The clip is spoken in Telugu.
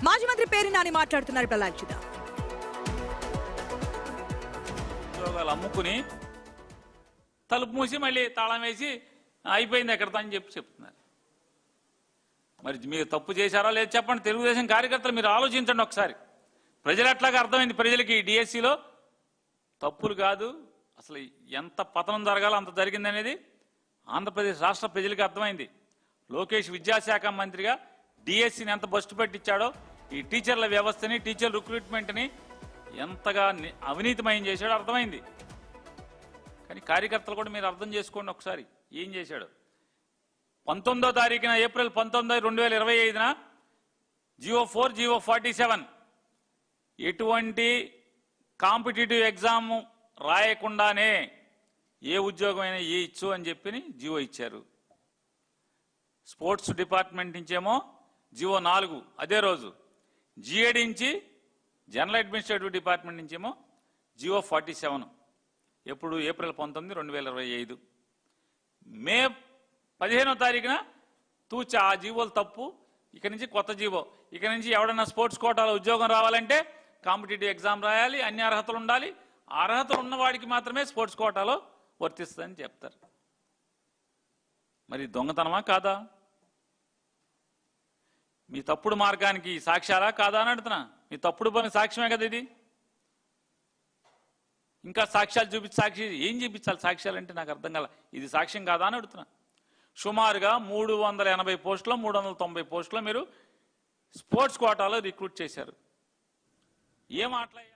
మాజీ మంత్రి పేరు నాని మాట్లాడుతున్నారు. ప్రలాద్ చూద్దాం. ఉద్యోగాలు అమ్ముకుని తలుపు మూసి మళ్ళీ తాళం వేసి అయిపోయింది ఎక్కడతో అని చెప్తున్నారు. మరి మీరు తప్పు చేశారా లేదు చెప్పండి. తెలుగుదేశం కార్యకర్తలు మీరు ఆలోచించండి ఒకసారి. ప్రజలు ఎట్లాగా అర్థమైంది ప్రజలకి డిఎస్సిలో తప్పులు కాదు, అసలు ఎంత పతనం జరగాలో అంత జరిగింది అనేది ఆంధ్రప్రదేశ్ రాష్ట్ర ప్రజలకి అర్థమైంది. లోకేష్ విద్యాశాఖ మంత్రిగా డిఎస్సిని ఎంత బస్టు పెట్టించాడో, ఈ టీచర్ల వ్యవస్థని, టీచర్ రిక్రూట్మెంట్ని ఎంతగా అవినీతిమయం చేశాడో అర్థమైంది. కానీ కార్యకర్తలు కూడా మీరు అర్థం చేసుకోండి ఒకసారి ఏం చేశాడు. 19వ తారీఖున ఏప్రిల్ 19, 2025 జియో 4, జియో 47 ఎటువంటి కాంపిటేటివ్ ఎగ్జామ్ రాయకుండానే ఏ ఉద్యోగమైనా ఇచ్చు అని చెప్పి జియో ఇచ్చారు. స్పోర్ట్స్ డిపార్ట్మెంట్ నుంచేమో జియో 4 అదే రోజు, జిఏడి నుంచి జనరల్ అడ్మినిస్ట్రేటివ్ డిపార్ట్మెంట్ నుంచేమో జియో 47 ఎప్పుడు ఏప్రిల్ 19, 2025. మే 15వ తారీఖున తూచ ఆ జీవోలు తప్పు, ఇక నుంచి కొత్త జీవో, ఇక నుంచి ఎవడన్నా స్పోర్ట్స్ కోటాలో ఉద్యోగం రావాలంటే కాంపిటేటివ్ ఎగ్జామ్ రాయాలి, అన్ని అర్హతలు ఉండాలి, అర్హతలు ఉన్నవాడికి మాత్రమే స్పోర్ట్స్ కోటాలో వర్తిస్తుందని చెప్తారు. మరి దొంగతనమా కాదా? మీ తప్పుడు మార్గానికి సాక్ష్యాలా కాదా అని అడుగుతున్నా. మీ తప్పుడు పని సాక్ష్యమే కదా ఇది. ఇంకా సాక్ష్యాలు సాక్షి ఏం చూపించాలి? సాక్ష్యాలు అంటే నాకు అర్థం కాల. ఇది సాక్ష్యం కాదా అని అడుగుతున్నా. సుమారుగా 380 పోస్టులో 390 పోస్టులో మీరు స్పోర్ట్స్ కోటాలో రిక్రూట్ చేశారు. ఏం మాట్లాడారు?